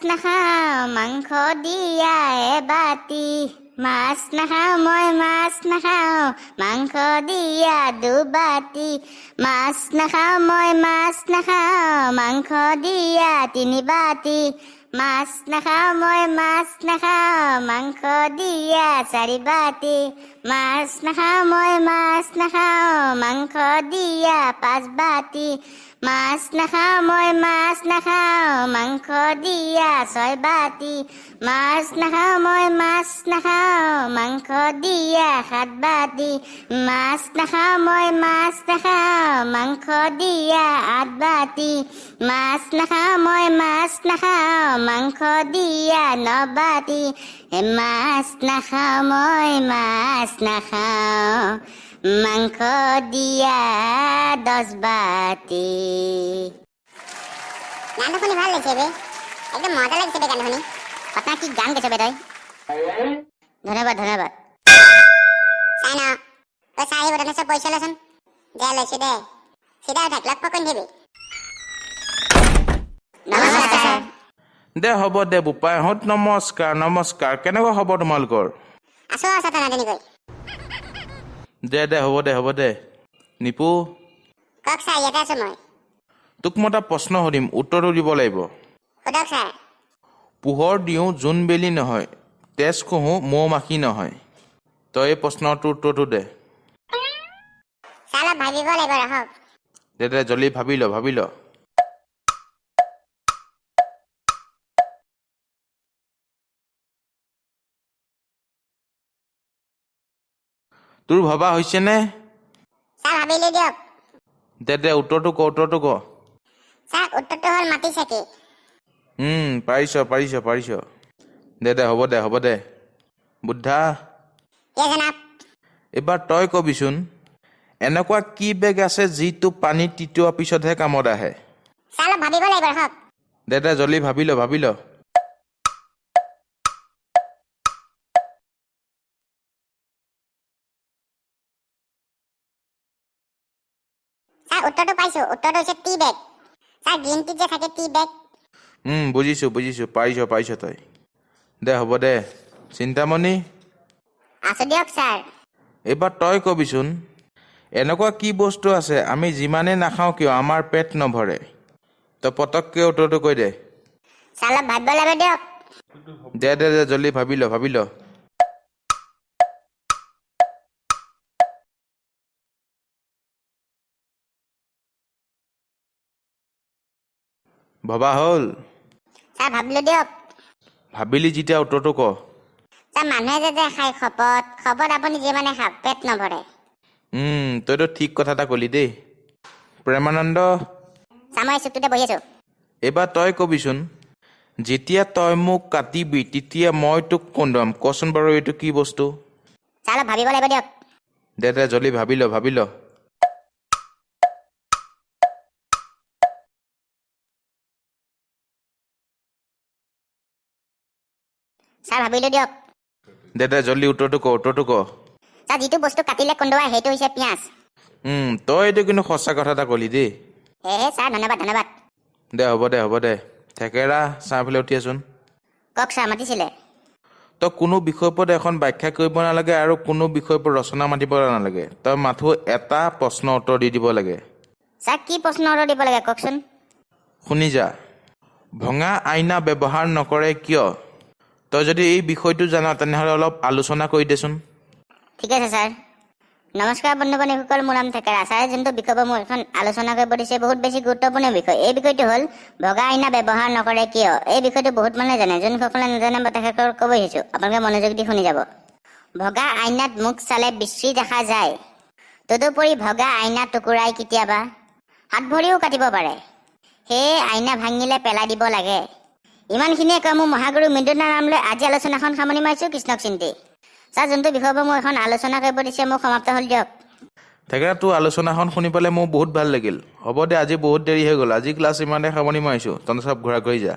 নাখাওঁ মাংস দিয়া এবাতি মাছ নাখাওঁ মই মাছ নাখাওঁ মাংস দিয়া দুবাতি মাছ নাখাওঁ মই মাছ নাখাওঁ মাংস দিয়া তিনিবাতি মাছ নাখাওঁ মই মাছ নাখাওঁ মাংস দিয়া চাৰিবাতি মাছ নাখাওঁ মই মাছ নাখাওঁ মাংস দিয়া পাঁচবাতি মাছ নাখাওঁ মই মাছ নাখাওঁ মাংস দিয়া ছয়বাতি মাছ নাখাওঁ মই মাছ নাখাওঁ মাংস দিয়া সাতবাতি মাছ নাখাওঁ মই মাছ নাখাওঁ মাংস দিয়া আঠবাতি মাছ নাখাওঁ মই মাছ নাখাওঁ মাংস দিয়া নবাতি মাছ নাখাওঁ মই মাছ নাখাওঁ মাংস দিয়া 10 বাতি। গানটো শুনি ভাল লাগিছে বে, একদম মজা লাগিছে বে গান শুনি। কথা কি গান গেছে বে তই? ধন্যবাদ ধন্যবাদ। চাই ন তই চাই আহিব চব পইচা লৈচোন দে লৈছো দে চিধা উঠাক লক্ষ্য কৰি দিবি। নমস্কাৰ ছাৰ। দে হ'ব দে বোপাইহঁত নমস্কাৰ নমস্কাৰ। কেনেকুৱা হ'ব তোমালোকৰ? আছো আছা টানাটানিকৈ। দে হ'ব দে। নিপু কওক ছাৰ, ইয়াতে আছো মই। তোক মই এটা প্ৰশ্ন সুধিম, উত্তৰটো দিব লাগিব। সোধক ছাৰ। পোহৰ দিওঁ জোন বেলি নহয়, তেজ কহোঁ মৌ মাখি নহয়। তই এই প্ৰশ্নটোৰ উত্তৰটো দে। ছাৰ অলপ ভাবিব লাগিব, ৰাখক। দে জলদি ভাবি ল। তোৰ ভবা হৈছেনে? ছাৰ ভাবিলো দিয়ক। দে উত্তৰটো ক। ছাৰ উত্তৰটো হ'ল মাটি চাকি। পাৰিছ। দে হ'ব দে। বুদ্ধা জনাব। এইবাৰ তই কবিচোন, এনেকুৱা কি বেগ আছে যিটো পানীত তিতোৱাৰ পিছতহে কামত আহে? ছাৰ অলপ ভাবিব লাগিব, ৰাখক। দে জলদি ভাবি ল। ছাৰ উত্তৰটো পাইছো, উত্তৰটো হৈছে টি বেগ। ছাৰ গ্ৰীণ টিত যে থাকে টি বেগ। বুজিছো পাৰিছ তই। দে হ'ব দে। চিন্তামণি আছো দিয়ক ছাৰ। এইবাৰ তই কবিচোন, এনেকুৱা কি বস্তু আছে আমি যিমানেই নাখাওঁ কিয় আমাৰ পেট নভৰে? তই পটককৈ উত্তৰটো কৈ দে। ছাৰ অলপ ভাবিব লাগিব দিয়ক। দে জলদি ভাবি ল। ভবা হ'ল? ছাৰ ভাবিলো দিয়ক। ভাবিলি যেতিয়া উত্তৰটো ক। ছাৰ মানুহে যে খাই খপত আপুনি যিমানে খাওক পেট নভৰে। তইতো ঠিক কথা এটা কলি দেই। প্ৰেমানন্দ ছাৰ মই চুকটোতে বহি আছো। এইবাৰ তই কবিচোন, যেতিয়া তই মোক কাটিবি তেতিয়া মই তোক কন্দুৱাম। কচোন বাৰু এইটো কি বস্তু? ছাৰ অলপ ভাবিব লাগিব দিয়ক। দে জলদি ভাবি ল। ছাৰ ভাবিলো দিয়ক। দে জলদি উত্তৰটো ক। ছাৰ যিটো বস্তু কাটিলে কন্দুৱাই সেইটো হৈছে পিঁয়াজ। তই এইটো কিন্তু সঁচা কথা এটা কলি দেই। সেয়েহে ছাৰ ধন্যবাদ। দে হ'ব দে। থেকেৰা চাহফালে উঠিয়াচোন। কওক ছাৰ, মাতিছিলে? তই কোনো বিষয়ৰ ওপৰত এখন ব্যাখ্যা কৰিব নালাগে আৰু কোনো বিষয়ৰ ওপৰত ৰচনা মাতিব নালাগে। তই মাথো এটা প্ৰশ্ন উত্তৰ দি দিব লাগে। ছাৰ কি প্ৰশ্ন উত্তৰ দিব লাগে কওকচোন? শুনি যা। ভঙা আইনা ব্যৱহাৰ নকৰে কিয়? তই যদি এই বিষয়টো জান তেনেহ'লে অলপ আলোচনা কৰি দেচোন। ঠিক আছে ছাৰ। নমস্কাৰ বন্ধু বান্ধৱীসকল, মোৰ নাম থেকেৰা। ছাৰে যোনটো বিষয় মোৰ এখন আলোচনা কৰিব দিছে বহুত বেছি গুৰুত্বপূৰ্ণ বিষয়। এই বিষয়টো হ'ল ভগা আইনা ব্যৱহাৰ নকৰে কিয়। এই বিষয়টো বহুত মানুহে জানে, যোনসকলে নাজানে মই তেখেতক ক'ব আহিছোঁ। আপোনালোকে মনোযোগ দি শুনি যাব। ভগা আইনাত মুখ চালে বিশ্ৰী দেখা যায়। তদুপৰি ভগা আইনা টুকুৰাই কেতিয়াবা হাত ভৰিও কাটিব পাৰে। সেয়ে আইনা ভাঙিলে পেলাই দিব লাগে। ইমানখিনিয়ে কৈ মোৰ মহাগুৰু মৃদুনাথ নাম লৈ আজি আলোচনাখন সামৰণি মাৰিছোঁ। কৃষ্ণক চিন্তি। ছাৰ যোনটো বিষয়ৰ পৰা মোৰ এখন আলোচনা কৰিব দিছে মোক সমাপ্ত হ'ল দিয়ক। থেকেৰা, তোৰ আলোচনাখন শুনি পেলাই মোৰ বহুত ভাল লাগিল। হ'ব দে, আজি বহুত দেৰি হৈ গ'ল। আজি ক্লাছ ইমানে সামৰণি মাৰিছোঁ। তহঁতে চব ঘূৰা কৰি যা।